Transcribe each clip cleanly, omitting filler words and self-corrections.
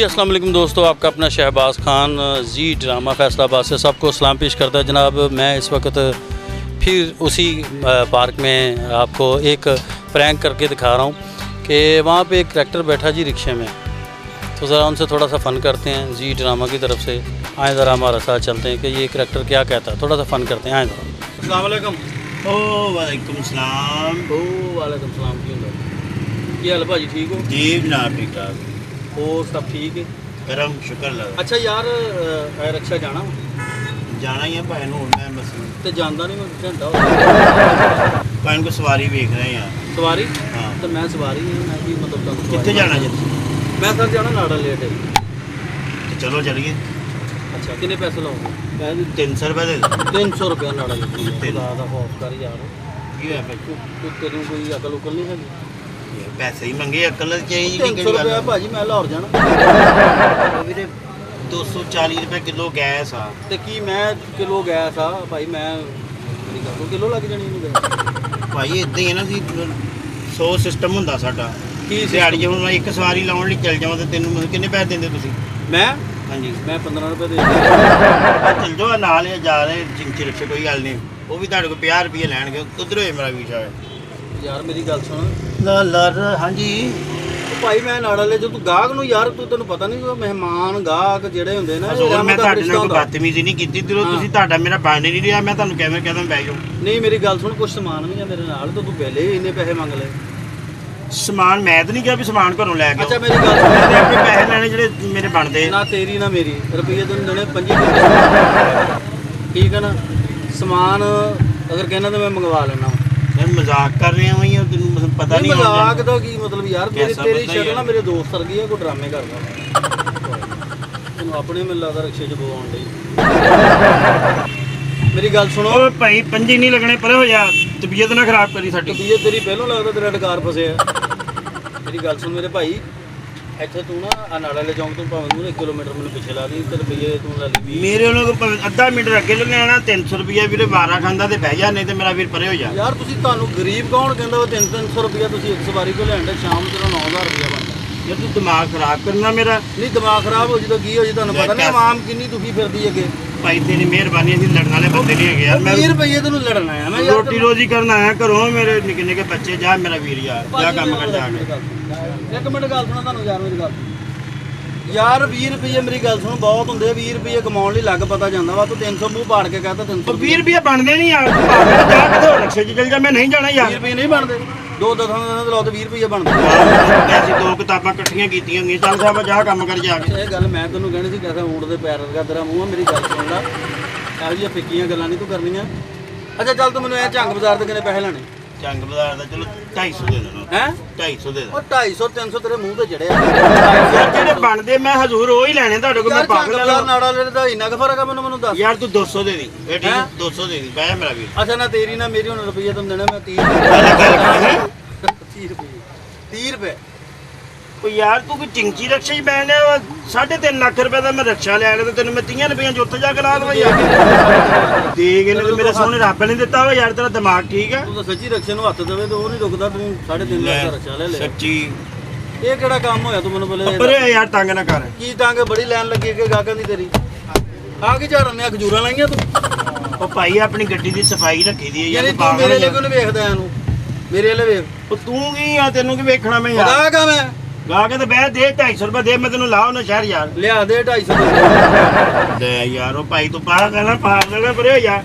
अस्सलाम वालेकुम दोस्तों, आपका अपना शहबाज खान जी ड्रामा फैसलाबाद से सबको सलाम पेश करता है। जनाब, मैं इस वक्त फिर उसी पार्क में आपको एक प्रैंक करके दिखा रहा हूँ कि वहाँ पे एक करैक्टर बैठा जी रिक्शे में, तो ज़रा उनसे थोड़ा सा फ़न करते हैं जी ड्रामा की तरफ से। आए ज़रा हमारा साथ चलते हैं कि ये करैक्टर क्या कहता है, थोड़ा सा फ़न करते हैं। आए ज़रा। अस्सलाम वालेकुम। ओ वालेकुम सलाम। ओ वालेकुम सलाम। की हाल भाजी, ठीक हो? जी जनाब, ठीक ठाक। और सब ठीक है? करम शुक्र लगा। अच्छा यार, रिक्शा जाना जाना ही है भाई नूर में बस। तो जानता नहीं मैं घंटा हो भाई को सवारी वेख रहे हैं। सवारी? हाँ। तो मैं सवारी हूँ, मैं भी मतलब तुहानू कितने जाना जी? मैं सर जाना नाड़ा लेट है। तो चलो चलिए। अच्छा, कितने पैसे लाओगे? मैं 300 रुपये दे दो। 300 रुपया नाड़ा लेट तीन। ज़्यादा खौफ कर यार। की है भाई? तू तेरी कोई अकल उकल नहीं है? ये पैसे ही मंगे, अकल चाहिए। 300 रुपया भाजी, मैं लाहौर जाना। ਵੀਰੇ 240 रुपये किलो गैस आ। ਤੇ ਕੀ ਮੈਂ ਕਿਲੋ ਗੈਸ ਆ ਭਾਈ, ਮੈਂ ਮੇਰੀ ਗੱਲ ਤੋਂ ਕਿਲੋ ਲੱਗ ਜਾਣੀ ਇਹਨੂੰ ਗੈਸ। ਭਾਈ ਇਦਾਂ ਹੀ ਹੈ ਨਾ, ਸੀ 100 ਸਿਸਟਮ ਹੁੰਦਾ ਸਾਡਾ। ਕੀ ਦਿਹਾੜੀ ਜੇ ਹੁਣ ਮੈਂ ਇੱਕ ਸਵਾਰੀ ਲਾਉਣ ਲਈ ਚੱਲ ਜਾਵਾਂ ਤੇ ਤੈਨੂੰ ਮਤਲਬ ਕਿੰਨੇ ਪੈਸੇ ਦਿੰਦੇ ਤੁਸੀਂ? ਮੈਂ ਹਾਂਜੀ, ਮੈਂ 15 ਰੁਪਏ ਦੇ ਚੱਲ ਜਾਓ ਨਾਲ ਹੀ ਜਾ ਰਹੇ ਚਿੰਚੀ ਰੱਖੇ, ਕੋਈ ਗੱਲ ਨਹੀਂ। ਉਹ ਵੀ ਤੁਹਾਡੇ ਕੋਲ 50 ਰੁਪਏ ਲੈਣਗੇ। ਉਧਰ ਹੋਏ ਮੇਰਾ ਵੀਜ਼ਾ ਹੈ ਯਾਰ। ਮੇਰੀ ਗੱਲ ਸੁਣ ਲਰ। ਹਾਂਜੀ ਭਾਈ, ਮੈਂ ਨਾੜਾ ਲੈ, ਜੋ ਤੂੰ ਗਾਹਕ ਨੂੰ ਯਾਰ, ਤੈਨੂੰ ਪਤਾ ਨਹੀਂ ਉਹ ਮਹਿਮਾਨ ਗਾਹਕ ਜਿਹੜੇ ਹੁੰਦੇ ਨਾ, ਮੈਂ ਤੁਹਾਡੇ ਨਾਲ ਕੋਈ ਬਦਤਮੀਜ਼ੀ ਨਹੀਂ ਕੀਤੀ। ਦਿਲੋਂ ਤੁਸੀਂ ਤੁਹਾਡਾ ਮੇਰਾ ਬਣ ਨਹੀਂ ਰਿਹਾ। ਮੈਂ ਤੁਹਾਨੂੰ ਕਿਵੇਂ ਕਹਿੰਦਾ ਬਹਿ ਜਾਓ। ਨਹੀਂ, ਮੇਰੀ ਗੱਲ ਸੁਣ, ਕੁਝ ਸਮਾਨ ਵੀ ਆ ਮੇਰੇ ਨਾਲ, ਤਾਂ ਤੂੰ ਪਹਿਲੇ ਹੀ ਇੰਨੇ ਪੈਸੇ ਮੰਗ ਲਏ। ਸਮਾਨ ਮੈਂ ਤਾਂ ਨਹੀਂ ਕਿਹਾ ਵੀ ਸਮਾਨ ਘਰੋਂ ਲੈ ਕੇ ਅੱਛਾ ਮੇਰੀ ਗੱਲ ਸੁਣ, ਮੈਂ ਆਪੇ ਪੈਸੇ ਲੈਣੇ ਜਿਹੜੇ ਮੇਰੇ ਬਣਦੇ। ਨਾ ਤੇਰੀ ਨਾ ਮੇਰੀ, ਰੁਪਈਏ ਤੈਨੂੰ ਦੇਣੇ 25। ਠੀਕ ਹੈ ਨਾ? ਸਮਾਨ ਅਗਰ ਕਹਿਣਾ ਤਾਂ ਮੈਂ ਮੰਗਵਾ ਲੈਣਾ। ਮੈਂ ਮਜ਼ਾਕ ਕਰ ਰਿਹਾ ਹਾਂ ਜਾਂ ਤੈਨੂੰ ਪਤਾ ਨਹੀਂ? ਮਜ਼ਾਕ ਦਾ ਕੀ ਮਤਲਬ ਯਾਰ? ਤੇਰੀ ਸ਼ਕਲ ਨਾ ਮੇਰੇ ਦੋਸਤ ਵਰਗੀ ਆ, ਕੋਈ ਡਰਾਮੇ ਕਰਦਾ। ਤੈਨੂੰ ਆਪਣੇ ਮੈਨੂੰ ਲੱਗਦਾ ਰਿਕਸ਼ੇ 'ਚ ਬਵਾਉਣ ਲਈ। ਮੇਰੀ ਗੱਲ ਸੁਣੋ। ਓਏ ਭਾਈ, ਪੰਜੀ ਨਹੀਂ ਲੱਗਣੇ, ਪਰੇ ਹੋ ਜਾ। ਤਬੀਅਤ ਨਾ ਖਰਾਬ ਕਰੀ ਸਾਡੀ। ਤਬੀਅਤ ਤੇਰੀ ਪਹਿਲਾਂ ਲੱਗਦਾ ਤੇਰਾ ਡਕਾਰ ਫਸਿਆ। ਮੇਰੀ ਗੱਲ ਸੁਣ ਮੇਰੇ ਭਾਈ, ਇੱਥੇ ਤੂੰ ਨਾ ਆ ਨਾੜਾ ਵਾਲੇ ਚੌਂਕ ਤੋਂ ਭਾਵੇਂ ਤੂੰ 1 ਕਿਲੋਮੀਟਰ ਮੈਨੂੰ ਪਿੱਛੇ ਲਾ ਦੀ, ਤੇ ਰੁਪਈਏ ਤੂੰ ਲੈ ਲਈ 20। ਮੇਰੇ ਵੱਲੋਂ ਅੱਧਾ ਮੀਟਰ ਅੱਗੇ ਲੈਣਾ 300 ਰੁਪਏ ਵੀਰੇ। 12 ਖਾਂਦਾ ਤੇ ਬਹਿ ਜਾ, ਨਹੀਂ ਤੇ ਮੇਰਾ ਵੀਰ ਪਰੇ ਹੋ ਜਾ। ਯਾਰ ਤੁਸੀਂ, ਤੁਹਾਨੂੰ ਗਰੀਬ ਕੌਣ ਕਹਿੰਦਾ? ਉਹ 300 ਰੁਪਇਆ ਤੁਸੀਂ ਇੱਕ ਸਵਾਰੀ ਤੋਂ ਲੈਣ ਦੇ, ਸ਼ਾਮ ਨੂੰ ਤੇਰਾ 9000 ਰੁਪਇਆ ਬਣਦਾ। ਯਾਰ ਤੂੰ ਦਿਮਾਗ ਖਰਾਬ ਕਰਨਾ ਮੇਰਾ। ਨਹੀਂ, ਦਿਮਾਗ ਖਰਾਬ ਹੋ ਜਦੋਂ ਕੀ ਹੋ ਜੀ? ਤੁਹਾਨੂੰ ਪਤਾ ਨਹੀਂ ਆਵਾਮ ਕਿੰਨੀ ਦੁਖੀ ਫਿਰਦੀ ਅੱਗੇ। ਭਾਈ ਤੇਰੀ ਮਿਹਰਬਾਨੀ, ਅਸੀਂ ਲੜਨ ਵਾਲੇ ਬੰਦੇ ਨਹੀਂ ਹੈਗੇ ਯਾਰ। ਮੈਂ 20 ਰੁਪਏ ਤੈਨੂੰ ਲੜਨਾ ਆ। ਮੈਂ ਰੋਟੀ ਰੋਜੀ ਕਰਨ ਆਇਆ ਘਰੋਂ। ਮੇਰੇ ਨਿੱਕੇ ਨਿੱਕੇ ਬੱਚੇ। ਜਾ ਮੇਰਾ ਵੀਰ ਯਾਰ, ਜਾ ਕੰਮ ਕਰ ਜਾ ਕੇ। ਇੱਕ ਮਿੰਟ ਗੱਲ ਸੁਣਾ ਤੁਹਾਨੂੰ ਯਾਰ, ਮੇਰੀ ਗੱਲ ਯਾਰ। 20 ਰੁਪਏ ਮੇਰੀ ਗੱਲ ਸੁਣ ਬਹੁਤ ਹੁੰਦੇ ਆ। 20 ਰੁਪਏ ਕਮਾਉਣ ਲਈ ਲੱਗ ਪਤਾ ਜਾਂਦਾ ਵਾ। ਤੂੰ 300 ਮੂੰਹ ਪਾੜ ਕੇ ਕਹਤਾ 300। 20 ਰੁਪਏ ਬਣਦੇ ਨਹੀਂ ਯਾਰ। ਜਾ ਕਿਤੇ ਰਿਕਸ਼ੇ 'ਚ ਚੱਲ ਜਾ, ਮੈਂ ਨਹੀਂ ਜਾਣਾ ਯਾਰ। 20 ਰੁਪਏ ਨਹੀਂ ਬਣਦੇ। ਦੋ ਦਸਾਂ ਦਿਨਾਂ ਦੇ ਲਾਓ ਤੇ 20 ਰੁਪਏ ਬਣਦੇ। ਅਸੀਂ 2 ਕਿਤਾਬਾਂ ਇਕੱਠੀਆਂ ਕੀਤੀਆਂ ਹੁੰਦੀਆਂ। ਚੱਲ ਸਾਹਿਬ ਜਾ ਕੰਮ ਕਰ ਜਾ ਕੇ। ਇਹ ਗੱਲ ਮੈਂ ਤੈਨੂੰ ਕਹਿਣੀ ਸੀ, ਕਹਿੰਦਾ ਊਂਟ ਦੇ ਪੈਰ ਵਰਗਾ ਤੇਰਾ ਮੂੰਹ ਆ। ਮੇਰੀ ਗੱਲ ਸੁਣ ਲੈ, ਇਹੋ ਜਿਹੀਆਂ ਫਿੱਕੀਆਂ ਗੱਲਾਂ ਨਹੀਂ ਤੂੰ ਕਰਨੀਆਂ। ਅੱਛਾ ਚੱਲ, ਤੂੰ ਮੈਨੂੰ ਇਹ ਝੰਗ ਬਾਜ਼ਾਰ ਦੇ ਕਿੰਨੇ ਪੈਸੇ ਲੈਣੇ? ਚੰਗ ਬਾਜ਼ਾਰ ਦਾ ਚਲੋ 250 ਦੇ ਦੇਣਾ। ਹੈ 250 ਦੇ ਉਹ 250 300 ਤੇਰੇ ਮੂੰਹ ਤੇ ਚੜਿਆ। ਯਾਰ ਜਿਹੜੇ ਬਣਦੇ ਮੈਂ ਹਜ਼ੂਰ ਉਹ ਹੀ ਲੈਣੇ ਤੁਹਾਡੇ ਕੋਲ। ਮੈਂ ਪਾਗਲ ਬਾਜ਼ਾਰ ਨਾੜਾ ਲੈ ਦਾ ਇੰਨਾ ਕੁ ਫਰਕ ਆ? ਮੈਨੂੰ ਦੱਸ ਯਾਰ ਤੂੰ 200 ਦੇ ਦੀ। ਇਹ ਠੀਕ ਹੈ, 200 ਦੇ ਦੀ। ਬਹਿ ਮੇਰਾ ਵੀਰ। ਅੱਛਾ ਨਾ ਤੇਰੀ ਨਾ ਮੇਰੀ, ਹੁਣ ਰੁਪਈਆ ਤੈਨੂੰ ਦੇਣਾ ਮੈਂ 30 ਰੁਪਏ। 30 ਰੁਪਏ। ਉਹ ਯਾਰ ਤੂੰ ਕੋਈ ਚਿੰਚੀ ਰਕਸ਼ਾ ਹੀ ਬੈਣ ਲਿਆ। 3.5 ਲੱਖ ਰੁਪਏ ਦਾ ਮੈਂ ਰਕਸ਼ਾ ਲੈ ਲਿਆ ਤੇ ਤੈਨੂੰ ਮੈਂ 30 ਰੁਪਏ ਉੱਥੇ ਜਾ ਕੇ ਲਾ ਦਵਾਂ ਯਾਰ। ਦੇਖ ਇਹਨੇ ਤੇ ਮੇਰੇ ਸੋਹਣੇ ਰੱਬ ਨੇ ਦਿੱਤਾ ਵਾ ਯਾਰ। ਤੇਰਾ ਦਿਮਾਗ ਠੀਕ ਆ? ਤੂੰ ਤਾਂ ਸੱਚੀ ਰਕਸ਼ੇ ਨੂੰ ਹੱਥ ਦੇਵੇ ਤੇ ਉਹ ਨਹੀਂ ਰੁਕਦਾ। ਤੂੰ 3.5 ਲੱਖ ਦਾ ਰਕਸ਼ਾ ਲੈ ਲਿਆ। ਸੱਚੀ ਇਹ ਕਿਹੜਾ ਕੰਮ ਹੋਇਆ? ਤੂੰ ਮੈਨੂੰ ਬੋਲੇ ਪਰੇ ਯਾਰ, ਤੰਗ ਨਾ ਕਰ। ਕੀ ਤੰਗ? ਬੜੀ ਲਾਈਨ ਲੱਗੀ ਅੱਗੇ ਗਾਹਕਾਂ ਦੀ ਤੇਰੀ। ਆ ਕੀ ਝਾੜਨ ਨੇ? ਖਜੂਰਾਂ ਲਾਈਆਂ ਤੂੰ? ਉਹ ਭਾਈ ਆਪਣੀ ਗੱਡੀ ਦੀ ਸਫਾਈ ਰੱਖੀ ਦੀ ਹੈ ਯਾਰ। ਯਾਨੀ ਤੂੰ ਮੇਰੇ ਲਈ ਕਿਉਂ ਨਹੀਂ ਵੇਖਦਾ ਇਹਨੂੰ? ਮੇਰੇ ਲਈ ਵੇਖ। ਉਹ ਤੂੰ ਕੀ ਆ? ਤੈਨੂੰ ਕੀ ਵੇਖਣਾ ਮੈਂ ਯਾਰ? ਪਤਾ ਕਾ ਮੈਂ ਗਾ ਕੇ ਤੇ ਬਹਿ ਦੇ 250 ਰੁਪਏ ਦੇ। ਮੈਂ ਤੈਨੂੰ ਲਾਓ ਨਾ ਸ਼ਹਿਰ ਯਾਰ। ਲਿਆ ਦੇ 250 ਰੁਪਏ। ਲੈ ਯਾਰ, ਉਹ ਭਾਈ ਤੂੰ ਪਾਰ ਕਰਨਾ, ਪਾਰ ਦੇਣਾ ਪਰੇ ਹੋ ਜਾ।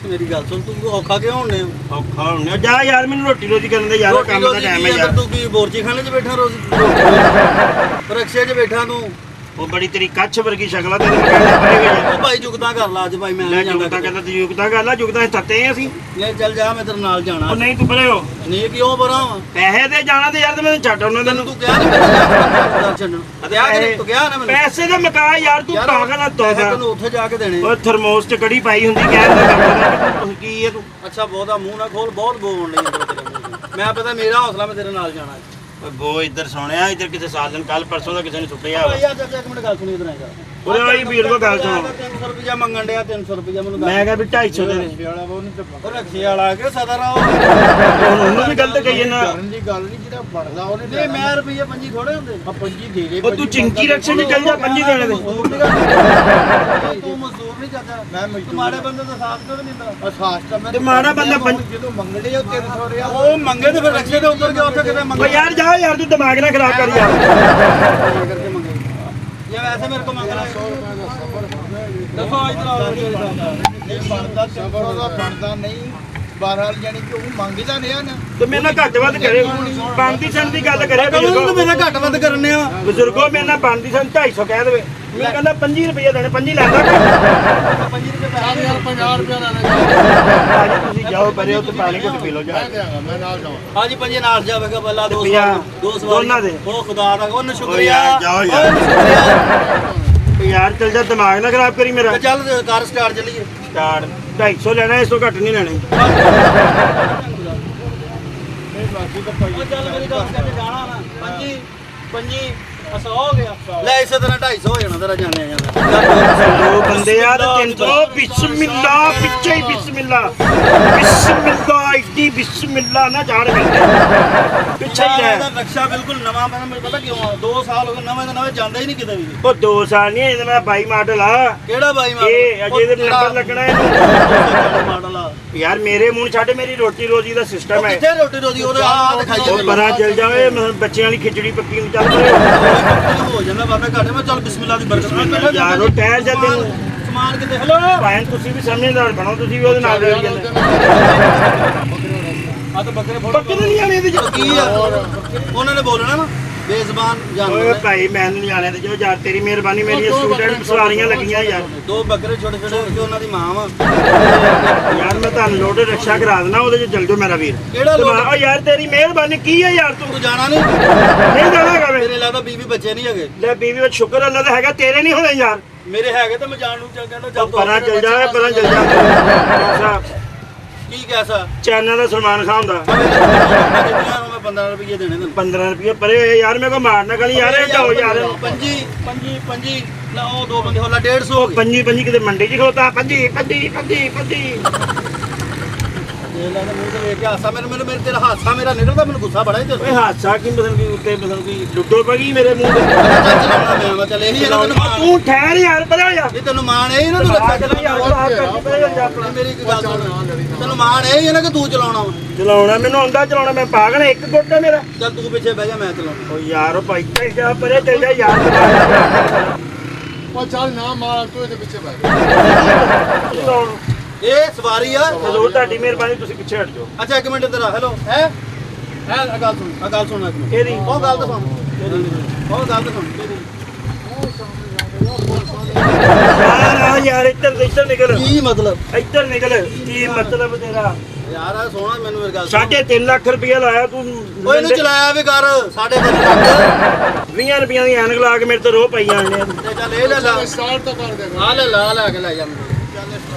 ਮੇਰੀ ਗੱਲ ਸੁਣ, ਤੂੰ ਔਖਾ ਕਿਉਂ ਹੁੰਨੇ? ਔਖਾ ਹੁੰਨੇ ਜਾ ਯਾਰ। ਮੈਨੂੰ ਰੋਟੀ ਰੋਜੀ ਕਰਨ ਦੇ ਯਾਰ, ਕੰਮ ਦਾ ਟਾਈਮ ਹੈ ਯਾਰ। ਤੂੰ ਕੀ ਬੋਰਚੀ ਖਾਣੇ 'ਚ ਬੈਠਾ ਰੋਜ਼? ਰਕਸ਼ੇ 'ਚ ਬੈਠਾ ਤੂੰ। ਉਹ ਬੜੀ ਤੇਰੀ ਕੱਛ ਵਰਗੀ ਸ਼ਕਲ ਆ ਤੇਰੀ। ਮੈਂ ਕਹਿੰਦਾ ਪਰੇ ਹੋ ਜਾ। ਉਹ ਭਾਈ ਜੁਗਤਾ ਕਰ ਲਾ ਅੱਜ ਭਾਈ। ਮੈਂ ਲੈ ਨਹੀਂ ਜਾਂਦਾ। ਜੁਗਤਾ ਕਹਿੰਦਾ ਤੇ ਜੁਗਤਾ ਕਰ ਲਾ। ਜੁਗਤਾ ਤੱਤੇ ਅਸੀਂ। ਲੈ ਚੱਲ ਜਾ, ਮੈਂ ਤੇਰੇ ਨਾਲ ਜਾਣਾ। ਉਹ ਨਹੀਂ ਤੂੰ ਪਰੇ ਹੋ। ਨਹੀਂ ਕਿਉਂ ਪਰਾਂ? ਪੈਸੇ ਦੇ ਜਾਣਾ ਤੇ ਯਾਰ ਤੇ ਮੈਨੂੰ ਛੱਡ ਉਹਨਾਂ ਤੈਨੂੰ। ਤੂੰ ਕਿਹਾ ਨਹੀਂ ਮੈਨੂੰ ਛੱਡਣ। ਕਿਹਾ ਕਿ ਤੂੰ ਕਿਹਾ ਨਾ ਮੈਨੂੰ ਪੈਸੇ ਦੇ ਮਕਾ ਯਾਰ। ਤੂੰ ਪਾਗਲ ਆ ਤੋਦਾ। ਤੈਨੂੰ ਉੱਥੇ ਜਾ ਕੇ ਦੇਣੇ। ਉਹ ਥਰਮੋਸ 'ਚ ਕੜੀ ਪਾਈ ਹੁੰਦੀ। ਕਹਿਣ ਦਾ ਕੰਮ ਕੀ ਹੈ ਤੂੰ? ਅੱਛਾ ਬਹੁਤਾ ਮੂੰਹ ਨਾ ਖੋਲ, ਬਹੁਤ ਬੋਲਣ ਲਈ ਤੇਰੇ ਮੂੰਹ। ਮੈਂ ਪਤਾ ਮੇਰਾ ਹੌਸਲਾ, ਮੈਂ ਤੇਰੇ ਨਾਲ ਜਾਣਾ। ਓਏ ਬੋ ਇੱਧਰ ਸੋਹਣਿਆ, ਇੱਧਰ ਕਿਸੇ ਸਾਲਨ ਕੱਲ ਪਰਸੋਂ ਦਾ ਕਿਸੇ ਨੇ ਸੁੱਟਿਆ ਵਾ। ਯਾਰ ਚਾਚਾ ਇੱਕ ਮਿੰਟ ਗੱਲ ਸੁਣੀ ਇਧਰ ਆਏਗਾ ਓਏ ਆਈ ਵੀਰ ਕੋ ਗੱਲ ਸੁਣੋ। 300 ਰੁਪਇਆ ਮੰਗਣ ਡਿਆ 300 ਰੁਪਇਆ ਮੈਨੂੰ ਮੈਂ ਕਿਹਾ ਵੀ 250 ਦੇ ਦੇ। ਉਹ ਰੱਖੇ ਵਾਲਾ ਕਿ ਸਦਾ ਰਾਓ ਹੁਣ ਉਹਨੂੰ ਵੀ ਗਲਤ ਕਹੀਏ ਨਾ। ਦੀ ਗੱਲ ਨਹੀਂ ਜਿਹੜਾ ਬਣਦਾ ਉਹਨੇ ਨਹੀਂ ਮੈਂ ਰੁਪਈਆ 25 ਥੋੜੇ ਹੁੰਦੇ ਆ 25 ਦੇ ਦੇ ਉਹ ਤੂੰ ਚਿੰਕੀ ਰਕਸ਼ੇ 'ਚ ਚੱਲ ਜਾ 25 ਦੇਣੇ ਦੇ। ਤੂੰ ਮਜ਼ਦੂਰ ਨਹੀਂ ਚਾਚਾ ਮੈਂ ਮਜ਼ਦੂਰ ਤੂੰ ਮਾੜੇ ਬੰਦੇ ਦਾ ਸਾਥ ਕਿਉਂ ਨਹੀਂ ਦਿੰਦਾ ਅਸਾਸ ਤਾਂ ਮੈਂ ਤੇ ਮਾੜਾ ਬੰਦਾ ਜਦੋਂ ਮੰਗਣੇ ਆ 300 ਰਿਆ ਉਹ ਮੰਗੇ ਤੇ ਫਿਰ ਰਕਸ਼ੇ ਦੇ ਉੱਤਰ ਕੇ ਉੱਥੇ ਕਿਤੇ ਓ ਮੰਗੇ ਯਾਰ ਜਾ ਯਾਰ, ਤੂੰ ਦਿਮਾਗ ਨਾ ਖਰਾਬ ਕਰ ਯਾਰ। ਕਰਕੇ ਮੰਗੇ ਇਹ ਵੈਸੇ ਮੇਰੇ ਕੋ ਮੰਗ ਲੈ ਦੇਖੋ ਇਧਰ ਆਓ ਇਹ ਬਣਦਾ ਸਬਰ ਦਾ ਬਣਦਾ ਨਹੀਂ ਬਹਰਾਲ ਜਾਨੀ ਕਿ ਉਹ ਮੰਗਦਾ ਨਹੀਂ ਆ ਨਾ ਤੇ ਮੇਰੇ ਨਾਲ ਘੱਟ ਵੱਧ ਕਰੇ, ਬਣਦੀ ਸਨ ਦੀ ਗੱਲ ਕਰੇ ਤੂੰ ਬਜ਼ੁਰਗੋ। ਮੇਰੇ ਘੱਟ ਵੱਧ ਕਰਨੇ ਆ ਬਜ਼ੁਰਗੋ ਮੇਰੇ ਨਾਲ ਬਣਦੀ ਸਨ 250 ਕਹਿ ਦੇਵੇ, ਮੈਂ ਕਹਿੰਦਾ 25 ਰੁਪਏ ਦੇਣੇ, 25 ਲੈਂਦਾ। 25 ਰੁਪਏ ਪੈਸੇ ਯਾਰ 50 ਰੁਪਏ ਲੈ ਲੈ ਭਾਜੀ ਤੁਸੀਂ ਜਾਓ ਪਰੇ ਉੱਤੇ ਪਾਣੀ ਘੁੱਟ ਪੀ ਲਓ ਜਾ। ਮੈਂ ਦੇਵਾਂਗਾ ਮੈਂ ਨਾਲ ਜਾਵਾਂ ਹਾਂਜੀ ਪੰਜੇ ਨਾਲ ਜਾਵੇਗਾ ਪਹਿਲਾਂ ਦੋ ਰੁਪਈਆ ਦੋ ਦੋਨਾਂ ਦੇ। ਉਹ ਖੁਦਾ ਦਾ ਉਹਨੂੰ ਸ਼ੁਕਰੀਆ ਯਾਰ ਜਾਓ ਯਾਰ। ਉਹਨੂੰ ਸ਼ੁਕਰੀਆ ਓ ਯਾਰ ਚੱਲ ਜਾ, ਦਿਮਾਗ ਨਾ ਖਰਾਬ ਕਰੀ ਮੇਰਾ। ਤੇ ਚੱਲ ਕਾਰ ਸਟਾਰਟ ਚੱਲੀਏ ਸਟਾਰਟ 250 ਲੈਣਾ, ਇਸ ਤੋਂ ਘੱਟ ਨਹੀਂ ਲੈਣੇ। ਉਹ ਚੱਲ ਮੇਰੀ ਗੱਲ ਕਰਕੇ ਜਾਣਾ ਨਾ ਪੰਜੀ ਪੰਜੀ 100 ਹੋ ਗਿਆ ਲੈ ਇਸੇ ਤਰ੍ਹਾਂ 250 ਹੋ ਜਾਣਾ ਤੇਰਾ ਜਾਣਿਆ ਜਾਂਦਾ ਦੋ ਬੰਦੇ ਆ ਤੇ 300। ਬਿਸਮਿਲ੍ਲਾ, ਪਿੱਛੇ ਹੀ ਬਿਸਮਿਲ੍ਲਾ, ਬਿਸਮਿਲ੍ਲਾ, ਇੱਡੀ ਬਿਸਮਿਲ੍ਲਾ ਨਾ ਜਾਣ ਮਿਲਦੇ ਪਿੱਛੇ ਹੀ ਲੈ। ਇਹਦਾ ਨਕਸ਼ਾ ਬਿਲਕੁਲ ਨਵਾਂ ਮੈਨੂੰ ਪਤਾ ਕਿਉਂ ਆ 2 ਸਾਲ ਹੋ ਗਏ ਨਵੇਂ ਦੇ ਨਵੇਂ ਜਾਂਦਾ ਹੀ ਨਹੀਂ ਕਿਤੇ ਵੀ ਉਹ 2 ਸਾਲ ਨਹੀਂ, ਇਹਦਾ ਮੈਂ 22 ਮਾਡਲ ਆ। ਕਿਹੜਾ ਬਾਈ ਮਾਡਲ ਇਹ ਅਜੇ ਦੇ ਨੰਬਰ ਲੱਗਣਾ ਇਹਨੂੰ। ਮਾਡਲ ਆ ਯਾਰ ਮੇਰੇ ਮੂੰਹ ਛੱਡ, ਮੇਰੀ ਰੋਟੀ ਰੋਜੀ ਦਾ ਸਿਸਟਮ ਹੈ। ਕਿੱਥੇ ਰੋਟੀ ਰੋਦੀ ਉਹਦੇ ਆ ਦਿਖਾਈ ਉਹ ਪਰਾਂ ਚੱਲ ਜਾਵੇ, ਬੱਚਿਆਂ ਵਾਲੀ ਖਿਚੜੀ ਪੱਕੀ ਨੂੰ ਚੱਲ ਪਏ। ਹੋ ਜਾਂਦਾ ਬਾਬੇ ਘਾਟੇ ਮੈਂ ਚੱਲ ਬਿਸਮਿਲ੍ਲਾ ਦੀ ਬਰਕਤ ਯਾਰ ਉਹ ਟਾਇਰ ਜਾਂ ਤੈਨੂੰ ਸਮਾਨ ਕਿਤੇ ਹਲੋ ਭਾਵੇਂ ਤੁਸੀਂ ਵੀ ਸਮਝਦਾਰ ਬਣੋ, ਤੁਸੀਂ ਵੀ ਉਹਦੇ ਨਾਲ ਰਲ ਜਾਂਦੇ। ਆ ਤਾਂ ਬੱਕਰੇ ਫੋੜ ਬੱਕਰੇ ਨਹੀਂ ਆਣੇ ਇਹਦੇ ਚ। ਕੀ ਆ ਉਹਨਾਂ ਨੇ ਬੋਲਣਾ ਨਾ ਬੇਜ਼ਬਾਨ ਓਏ ਜਾਨਵਰ ਭਾਈ ਮੈਨੂੰ ਨਹੀਂ ਆਣੇ ਤੇ ਜੋ ਯਾਰ ਤੇਰੀ ਮਿਹਰਬਾਨੀ, ਮੇਰੀਆਂ ਸਟੂਡੈਂਟ ਸਵਾਰੀਆਂ ਲੱਗੀਆਂ ਯਾਰ। ਦੋ ਬੱਕਰੇ ਛੋਟੇ ਛੋਟੇ ਕਿ ਉਹਨਾਂ ਦੀ ਮਾਂ ਵਾ ਯਾਰ ਮੈਂ ਤੁਹਾਨੂੰ ਲੋਡ ਰਕਸ਼ਾ ਕਰਾ ਦੇਣਾ, ਉਹਦੇ ਚ ਚੱਲ ਜਾਓ ਮੇਰਾ ਵੀਰ। ਕਿਹੜਾ ਲੋਡ? ਓ ਯਾਰ ਤੇਰੀ ਮਿਹਰਬਾਨੀ ਕੀ ਹੈ ਯਾਰ, ਤੂੰ ਤੂੰ ਜਾਣਾ ਨਹੀਂ ਨਹੀਂ ਜਾਣਾ ਹੈਗਾ ਵੇ। ਤੇਰੇ ਲੱਗਦਾ ਬੀਵੀ ਬੱਚੇ ਨਹੀਂ ਹੈਗੇ ਲੈ ਬੀਵੀ ਵਿੱਚ ਸ਼ੁਕਰ ਅੱਲਾ ਦਾ ਹੈਗਾ, ਤੇਰੇ ਨਹੀਂ ਹੋਣੇ ਯਾਰ। ਮੇਰੇ ਹੈਗੇ ਤਾਂ ਮੈਂ ਜਾਣ ਨੂੰ ਚੱਲ ਕਹਿੰਦਾ ਚੱਲ ਪਰਾਂ ਚੱਲ ਜਾ, ਪਰਾਂ ਚੱਲ ਜਾ। ਕੀ ਕੈਸਾ ਚੈਨਲ ਦਾ ਸਲਮਾਨ ਖਾਨ ਦਾ ਕਿੰਨੀਆਂ ਨੂੰ ਮੈਂ 15 ਰੁਪਏ ਦੇਣੇ ਤੈਨੂੰ 15 ਰੁਪਏ ਪਰੇ ਹੋਏ ਯਾਰ, ਮੇਰੇ ਕੋ ਮਾਰਨਾ ਗਲੀ ਯਾਰ, ਇਹ ਜਾਓ ਯਾਰ। ਪੰਜੀ ਪੰਜੀ ਪੰਜੀ ਨਾ ਉਹ ਦੋ ਬੰਦੇ ਹੋਲਾ 150 ਹੋ ਗਏ ਪੰਜੀ ਪੰਜੀ ਕਿਤੇ ਮੰਡੀ 'ਚ ਖਲੋਤਾ, ਪੰਜੀ ਪੰਜੀ ਪੰਜੀ ਪੰਜੀ। ਇਹ ਲੱਗਦਾ ਮੈਨੂੰ ਤਾਂ ਵੇਖ ਕੇ ਹਾਸਾ ਮੇਰੇ ਤੇਰਾ ਹਾਸਾ ਮੇਰਾ ਨਿਕਲਦਾ ਮੈਨੂੰ ਗੁੱਸਾ ਬੜਾ ਹੀ ਤੇ ਓਏ ਹਾਦਸਾ ਕੀ ਮਤਲਬ ਕਿ ਉੱਤੇ ਮਤਲਬ ਕਿ ਲੁੱਡੋ ਪੈ ਗਈ ਮੇਰੇ ਮੂੰਹ ਤੇ। ਚੱਲ ਚਲਾਉਣਾ ਮੈਂ ਚੱਲ ਇਹੀ ਇਹਨਾਂ ਤੈਨੂੰ ਮਾਣ ਤੂੰ ਠਹਿਰ ਯਾਰ, ਪਰੇ ਹੋ ਜਾ। ਇਹ ਤੈਨੂੰ ਮਾਣ ਇਹ ਨਾ ਤੂੰ ਰੱਖਾ ਚੱਲ ਯਾਰ, ਆਹ ਕਰਕੇ ਪਰੇ ਹੋ ਜਾ ਆਪਣਾ। ਮੇਰੀ ਇੱਕ ਗੱਲ ਸੁਣ ਤੈਨੂੰ ਮਾਣ ਇਹ ਹੈ ਨਾ ਕਿ ਤੂੰ ਚਲਾਉਣਾ ਵਾ ਚਲਾਉਣਾ ਮੈਨੂੰ ਆਉਂਦਾ ਚਲਾਉਣਾ, ਮੈਂ ਪਾਗਲ, ਇੱਕ ਗੁੱਟ ਹੈ ਮੇਰਾ। ਚੱਲ ਤੂੰ ਪਿੱਛੇ ਬਹਿ ਜਾ ਮੈਂ ਚਲਾਉਣਾ ਓ ਯਾਰ ਉਹ ਭਾਈ ਚੱਲ ਜਾ, ਪਰੇ ਚੱਲ ਜਾ ਯਾਰ। ਉਹ ਚੱਲ ਨਾ ਮਾਰ ਤੂੰ ਇਹਦੇ ਪਿੱਛੇ ਬੈਠ ਚਲਾਉਣ ਇਹ ਸਵਾਰੀ ਆ ਹਜ਼ੂਰ ਤੁਹਾਡੀ ਮਿਹਰਬਾਨੀ, ਤੁਸੀਂ ਪਿੱਛੇ ਹਟ ਜਾਓ। ਅੱਛਾ ਇੱਕ ਮਿੰਟ ਇੱਧਰ ਆ ਹੈਲੋ ਹੈ ਆ ਗੱਲ ਸੁਣ ਆ ਗੱਲ ਸੁਣ ਇੱਕ ਮਿੰਟ ਇਹਦੀ ਉਹ ਗੱਲ ਤਾਂ ਸੁਣ ਉਹ ਗੱਲ ਤਾਂ ਸੁਣ ਯਾਰ ਯਾਰ ਇੱਧਰ ਨਿਕਲ, ਕੀ ਮਤਲਬ ਇੱਧਰ ਨਿਕਲ। ਕੀ ਮਤਲਬ ਤੇਰਾ? ਯਾਰ ਆ ਸੋਹਣਾ ਮੈਨੂੰ ਮੇਰੀ ਗੱਲ 3.5 ਲੱਖ ਰੁਪਇਆ ਲਾਇਆ ਤੂੰ। ਓਏ ਇਹਨੂੰ ਚਲਾਇਆ ਵੀ ਕਰ 3.5 ਲੱਖ 20 ਰੁਪਈਆਂ ਦੀ ਐਨਕ ਲਾ ਕੇ ਮੇਰੇ ਤੋਂ ਰੋਹ ਪਈ ਜਾਣੇ ਆ। ਤੇ ਚੱਲ ਇਹ ਲੈ ਲਾ ਸਟਾਰਟ ਤਾਂ ਕਰ ਦੇ ਆ ਲੈ ਕੇ ਲੈ ਜਾ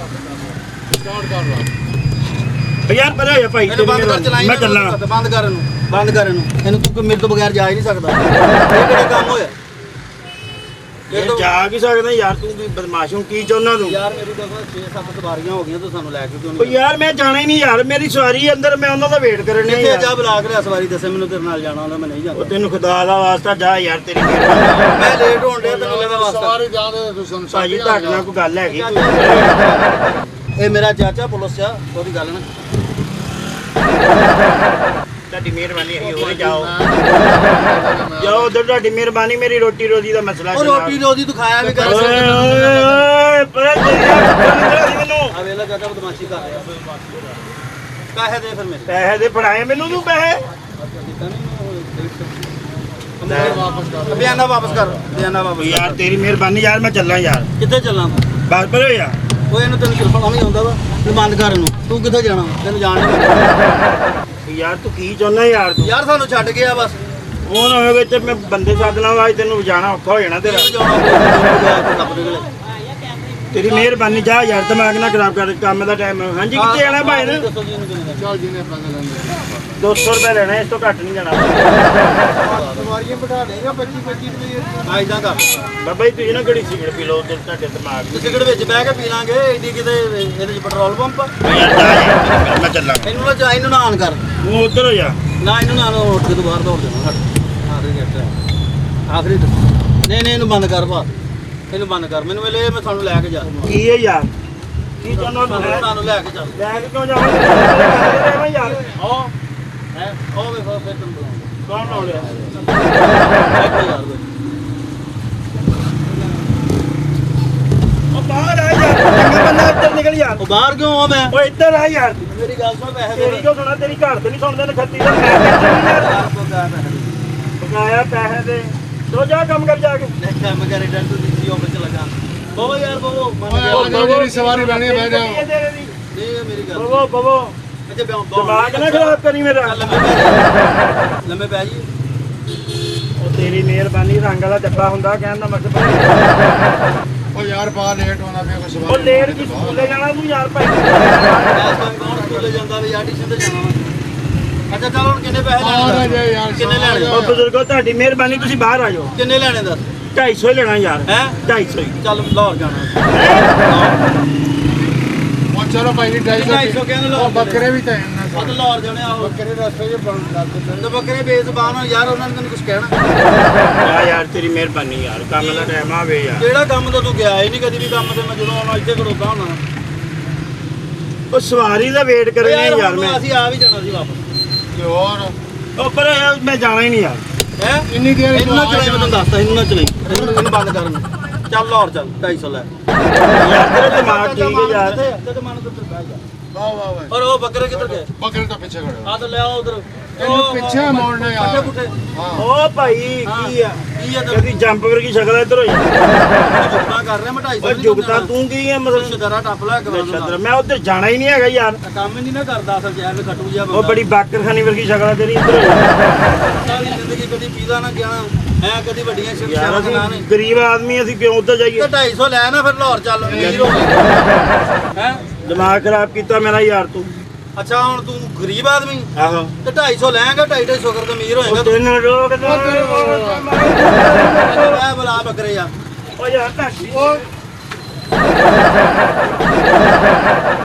ਸਟਾਰਟ ਕਰ ਲਾ ਓ ਯਾਰ ਪਰੇ ਹੋ ਜਾ ਭਾਈ, ਇਹਨੂੰ ਬੰਦ ਕਰ ਚਲਾਈ ਮੈਂ ਚੱਲਾਂ। ਬੰਦ ਕਰ ਇਹਨੂੰ ਤੂੰ ਮੇਰੇ ਤੋਂ ਬਗੈਰ ਜਾ ਹੀ ਨਹੀਂ ਸਕਦਾ ਇਹ ਕਿਹੜਾ ਕੰਮ ਹੋਇਆ ਇਹ ਜਾ ਕੀ ਸਕਦਾ ਯਾਰ, ਤੂੰ ਵੀ ਬਦਮਾਸ਼ੋਂ ਕੀ ਚਾਹੁੰਦਾ ਤੂੰ? ਯਾਰ ਮੇਰੀ ਦੇਖੋ 6-7 ਸਵਾਰੀਆਂ ਹੋ ਗਈਆਂ ਤੂੰ ਸਾਨੂੰ ਲੈ ਕੇ ਕਿਉਂ ਓ ਨਹੀਂ ਯਾਰ ਮੈਂ ਜਾਣਾ ਹੀ ਨਹੀਂ ਯਾਰ, ਮੇਰੀ ਸਵਾਰੀ ਅੰਦਰ, ਮੈਂ ਉਹਨਾਂ ਦਾ ਵੇਟ ਕਰਨ ਕਿੱਥੇ ਡਿਆ ਜਾ ਯਾਰ। ਬੁਲਾ ਕੇ ਲਿਆ ਸਵਾਰੀ ਦੱਸੇ ਮੈਨੂੰ ਤੇਰੇ ਨਾਲ ਜਾਣਾ ਹੁੰਦਾ ਮੈਂ ਨਹੀਂ ਉਹ ਜਾਂਦਾ ਤੈਨੂੰ ਖੁਦਾ ਦਾ ਵਾਸਤਾ ਜਾ ਯਾਰ, ਤੇਰੀ ਮਿਹਰਬਾਨੀ। ਮੈਂ ਲੇਟ ਹੋਣ ਡਿਆ ਤੈਨੂੰ ਲੈਣਾ ਵਾਸਤਾ ਸਵਾਰੀ ਜਾਂਦੇ ਤੂੰ ਸਾਨੂੰ ਭਾਜੀ ਤੁਹਾਡੇ ਨਾਲ ਕੋਈ ਗੱਲ ਹੈਗੀ? ਇਹ ਮੇਰਾ ਚਾਚਾ ਪੁਲਿਸ ਆ ਉਹਦੀ ਗੱਲ ਨਾ ਤੁਹਾਡੀ ਮਿਹਰਬਾਨੀ ਹੈ, ਹੋਰ ਜਾਓ ਜਾਓ ਉਧਰ, ਤੁਹਾਡੀ ਮਿਹਰਬਾਨੀ, ਮੇਰੀ ਰੋਟੀ ਰੋਜੀ ਦਾ ਮਸਲਾ ਉਹ ਰੋਟੀ ਰੋਜੀ ਤੂੰ ਖਾਇਆ ਵੀ ਕਰ ਓਏ ਓਏ ਓਏ ਪਰੇ ਚੱਲ ਜਾ ਮੈਨੂੰ। ਆ ਵੇਲਾ ਚਾਚਾ ਬਦਮਾਸ਼ੀ ਕਰ ਰਿਹਾ ਪੈਸੇ ਦੇ ਫਿਰ ਮੇਰੇ ਪੈਸੇ ਦੇ ਫੜਾਏ ਮੈਨੂੰ ਤੂੰ ਪੈਸੇ। ਬਿਆਨਾ ਵਾਪਸ ਕਰ ਬਿਆਨਾ ਓ ਵਾਪਸ ਯਾਰ ਤੇਰੀ ਮਿਹਰਬਾਨੀ ਯਾਰ, ਮੈਂ ਚੱਲਾਂ ਯਾਰ, ਕਿੱਥੇ ਚੱਲਾਂ ਬਸ ਪਰੇ ਹੋ ਜਾ। ਉਹ ਇਹਨੂੰ ਤੈਨੂੰ ਕਿਰਪਾ ਵੀ ਆਉਂਦਾ ਵਾ ਤੂੰ ਬੰਦ ਕਰ ਇਹਨੂੰ ਤੂੰ ਕਿੱਥੇ ਜਾਣਾ ਤੈਨੂੰ ਜਾਣ ਨਹੀਂ ਯਾਰ ਤੂੰ ਕੀ ਚਾਹੁੰਦਾ ਯਾਰ ਤੂੰ? ਯਾਰ ਸਾਨੂੰ ਛੱਡ ਗਿਆ ਬਸ ਉਹ ਨਾ ਹੋਵੇ ਤੇ ਮੈਂ ਬੰਦੇ ਸੱਦ ਲਾਂ, ਅੱਜ ਤੈਨੂੰ ਜਾਣਾ ਔਖਾ ਹੋ ਜਾਣਾ ਤੇਰਾ। ਤੇਰੀ ਮਿਹਰਬਾਨੀ ਜਾ ਯਾਰ ਦਿਮਾਗ ਨਾ ਖਰਾਬ ਕਰ ਕੰਮ ਦਾ ਟਾਈਮ ਹਾਂਜੀ ਕਿੱਥੇ ਜਾਣਾ ਭਾਈ ਨੇ ਦੱਸੋ ਜੀ ਇਹਨੂੰ ਕਿੰਨੇ ਚੱਲ ਜਿਹਨੇ ਪੈਸੇ ਲੈਂਦੇ 200 ਰੁਪਏ ਲੈਣਾ ਇਸ ਤੋਂ ਘੱਟ ਨਹੀਂ ਜਾਣਾ ਸਵਾਰੀਆਂ ਬਿਠਾ ਦੇਗਾ 25 ਰੁਪਏ ਆ ਇਦਾਂ ਕਰ ਬਾਬਾ ਜੀ ਤੁਸੀਂ ਨਾ ਗੜੀ ਸਿਗਰਟ ਪੀ ਲਓ ਤੇ ਤੁਹਾਡੇ ਦਿਮਾਗ ਤੇ ਸਿਗਰਟ ਵਿੱਚ ਬਹਿ ਕੇ ਪੀ ਲਾਂਗੇ ਏਡੀ ਕਿਤੇ ਇਹਦੇ ਚ ਪੈਟਰੋਲ ਪੰਪ ਯਾਰ ਜਾ ਯਾਰ, ਮੈਂ ਚੱਲਾਂ ਇਹਨੂੰ ਨਾ ਜਾ ਇਹਨੂੰ ਨਾ ਆਨ ਕਰ ਉਹ ਉਧਰ ਹੋ ਜਾ ਨਾ ਇਹਨੂੰ ਨਾ ਉੱਠ ਕੇ ਤੂੰ ਬਾਹਰ ਦੌੜ ਜਾਣਾ ਆਖਰੀ ਗੇਟ ਆਖਰੀ ਨਹੀਂ ਨਹੀਂ ਇਹਨੂੰ ਬੰਦ ਕਰ ਭਾ ਇਹਨੂੰ ਬੰਦ ਕਰ ਮੈਨੂੰ ਵੇਲੇ ਮੈਂ ਤੁਹਾਨੂੰ ਲੈ ਕੇ ਜਾ ਕੀ ਹੈ ਯਾਰ ਕੀ ਤੁਹਾਨੂੰ ਤੁਹਾਨੂੰ ਲੈ ਕੇ ਚੱਲ ਲੈ ਕੇ ਕਿਉਂ ਜਾਵਾਂ ਯਾਰ ਆਓ ਹੈ ਉਹ ਵੇ ਫਿਰ ਤੈਨੂੰ ਬੁਲਾਉਂਦਾ ਕੌਣ ਲਾਉਲਿਆ ਉਹ ਬਾਹਰ ਆ ਯਾਰ ਚੰਗਾ ਬੰਦਾ ਇੱਧਰ ਨਿਕਲ ਯਾਰ ਉਹ ਬਾਹਰ ਕਿਉਂ ਆ ਮੈਂ ਓ ਇੱਧਰ ਆ ਯਾਰ ਮੇਰੀ ਗੱਲ ਸੁਣ ਪੈਸੇ ਦੇ ਤੇਰੀ ਕਿਉਂ ਸੁਣਾ ਤੇਰੀ ਘਰ ਤੇ ਨਹੀਂ ਸੁਣਦੇ ਨਖੱਤੀ ਦਾ ਮੈਂ ਕਿੱਥੇ ਯਾਰ ਯਾਰ ਕੋ ਗਾ ਪੈਸੇ ਬਕਾਇਆ ਪੈਸੇ ਦੇ ਤੋ ਜਾ ਕੰਮ ਕਰ ਜਾ ਕੇ ਦੇ ਕੰਮ ਕਰੇ ਡਰ ਤੂੰ ਦਿੱਤੀ ਉਹ ਵਿੱਚ ਲਗਾ ਬੋਵੋ ਯਾਰ ਬੋਵੋ ਮੰਨ ਗਿਆ ਓਏ, ਜਿਹੜੀ ਸਵਾਰੀ ਬਣੀ ਹੈ, ਬਹਿ ਜਾਓ। ਨਹੀਂ ਮੇਰੀ ਗੱਲ ਬਵੋ ਬਵੋ ਅੱਛਾ ਦਿਮਾਗ ਨਾ ਖਰਾਬ ਕਰੀ ਮੇਰਾ ਲੰਮੇ ਪੈ ਜੀ ਉਹ ਤੇਰੀ ਮਿਹਰਬਾਨੀ ਰੰਗ ਵਾਲਾ ਡੱਬਾ ਹੁੰਦਾ ਕਹਿਣ ਦਾ ਮਤਲਬ ਉਹ ਯਾਰ ਬਾਹਰ ਲੇਟ ਹੋਣਾ ਪਿਆ ਕੋਈ ਉਹ ਸਵਾਰੀ ਲੇਟ ਕੀ ਸਕੂਲੇ ਜਾਣਾ ਤੂੰ ਯਾਰ ਭਾਈ ਇਸ ਟਾਈਮ ਕੌਣ ਸਕੂਲੇ ਜਾਂਦਾ ਵੀ ਆਰਟੀਸ਼ਨ ਤੇ ਜਾਣਾ ਵਾ। ਅੱਛਾ ਚੱਲ ਹੁਣ ਕਿੰਨੇ ਪੈਸੇ ਆ ਲੈਣੇ ਜਾ ਯਾਰ, ਕਿੰਨੇ ਲੈਣੇ ਉਹ ਬਜ਼ੁਰਗੋ ਤੁਹਾਡੀ ਮਿਹਰਬਾਨੀ ਤੁਸੀਂ ਬਾਹਰ ਆ ਜਾਓ ਕਿੰਨੇ ਲੈਣੇ ਦੱਸ 250 ਲੈਣਾ ਯਾਰ ਹੈ 250 ਹੀ ਚੱਲ ਲਾਹੌਰ ਜਾਣਾ ਉਹ ਚਲੋ ਭਾਈ ਜੀ 250 ਕਹਿੰਦੇ ਲਾਹੌਰ ਉਹ ਬੱਕਰੇ ਵੀ ਤਾਂ ਇਹਨਾਂ ਵੱਧ ਲਾਹੌਰ ਜਾਣੇ ਆਹੋ ਬੱਕਰੇ ਰਸਤੇ 'ਚ ਬਣ ਲੱਗ ਤੇ ਬੱਕਰੇ ਬੇਜ਼ਬਾਨ ਹੋ ਯਾਰ ਉਹਨਾਂ ਨੇ ਤੈਨੂੰ ਕੁਝ ਕਹਿਣਾ ਆ ਯਾਰ ਤੇਰੀ ਮਿਹਰਬਾਨੀ ਯਾਰ ਕੰਮ ਦਾ ਟਾਈਮ ਆਵੇ ਯਾਰ ਜਿਹੜਾ ਕੰਮ ਤੋਂ ਤੂੰ ਗਿਆ ਹੀ ਨਹੀਂ ਕਦੀ ਵੀ ਕੰਮ ਤੇ ਮੈਂ ਜਦੋਂ ਆਉਣਾ ਇੱਥੇ ਖੜੋਤਾ ਹੁੰਦਾ ਉਹ ਸਵਾਰੀ ਦਾ ਵੇਟ ਕਰਨੀ ਯਾਰ ਹੁਣ ਮੈਂ ਅਸੀਂ ਆ ਵੀ ਜਾਣਾ ਸੀ ਵਾਪਸ ਤੇ ਹੋਰ ਉਹ ਪਰ ਯਾਰ ਮੈਂ ਜਾਣਾ ਹੀ ਨਹੀਂ ਯਾਰ ਹੈ ਇੰਨੀ ਦੇਰ ਇਹਨੂੰ ਨਾ ਚਲਾਈ ਮੈਂ ਤੈਨੂੰ ਦੱਸਦਾ ਇਹਨੂੰ ਨਾ ਚਲਾਈ ਇਹਨੂੰ ਬੰਦ ਕਰ ਚੱਲ ਲਾਹੌਰ ਚੱਲ 250 ਲੈ ਯਾਰ ਤੇਰਾ ਦਿਮਾਗ ਠੀਕ ਹੈ ਯਾਰ ਤੇ ਮਨ ਤੋਂ ਬਹਿ ਜਾ ਵਾਹ ਵਾਹ ਵਾਹ ਔਰ ਉਹ ਬੱਕਰੇ ਕਿੱਧਰ ਗਏ ਬੱਕਰੇ ਤਾਂ ਪਿੱਛੇ ਖੜੇ ਆ ਤਾਂ ਲੈ ਆਓ ਉਧਰ ਇਹਨੂੰ ਪਿੱਛੇ ਮੋੜਨਾ ਯਾਰ ਪੁੱਠੇ ਹਾਂ ਉਹ ਭਾਈ ਕੀ ਆ ਕੀ ਆ ਕਦੀ ਜੰਪ ਵਰਗੀ ਸ਼ਕਲ ਇੱਧਰ ਹੋ ਜਾ ਜੁਗਤਾ ਕਰ ਰਿਹਾ ਮੈਂ 250 ਓ ਜੁਗਤਾ ਤੂੰ ਕੀ ਹੈ ਮਤਲਬ ਸ਼ਦਰਾ ਟੱਪ ਲੈ ਕੇ ਛੱਡਰ ਮੈਂ ਉੱਧਰ ਜਾਣਾ ਹੀ ਨਹੀਂ ਹੈਗਾ ਯਾਰ ਕੰਮ ਹੀ ਨਹੀਂ ਨਾ ਕਰਦਾ ਅਸਲ ਜੈਲ ਖਟੂ ਜਿਹਾ ਉਹ ਬੜੀ ਬਾਕਰਖਾਨੀ ਵਰਗੀ ਸ਼ਕਲ ਹੈ ਤੇਰੀ ਇੱਧਰ ਹੋ ਜਾ ਸਾਰੀ ਜ਼ਿੰਦਗੀ ਕਦੀ ਪੀਜ਼ਾ ਨਾ ਗਿਆ ਐ ਕਦੀ ਵੱਡੀਆਂ ਯਾਰ ਸ਼ਿਕਸ਼ਾਵਾਂ ਅਸੀਂ ਨਾ ਨੇ ਗਰੀਬ ਆਦਮੀ ਅਸੀਂ ਕਿਉਂ ਉੱਧਰ ਜਾਈਏ ਤੇ 250 ਲੈ ਨਾ ਫਿਰ ਲਾਹੌਰ ਚੱਲ ਅਮੀਰ ਹੋ ਗਿਆ ਹੈ ਦਿਮਾਗ ਖਰਾਬ ਕੀਤਾ ਮੇਰਾ ਯਾਰ ਤੂੰ ਅੱਛਾ ਹੁਣ ਤੂੰ ਗਰੀਬ ਆਦਮੀ ਆਹੋ ਤੇ 250 ਲੈਂਗਾ 250 ਕਰ ਤੇ ਅਮੀਰ ਹੋਏਗਾ ਤੂੰ ਤੈਨੂੰ ਰੋਕ ਦੇ ਐ ਬੁਲਾ ਬੱਕਰੇ ਆ ਓ ਯਾਰ ਟੈਕਸੀ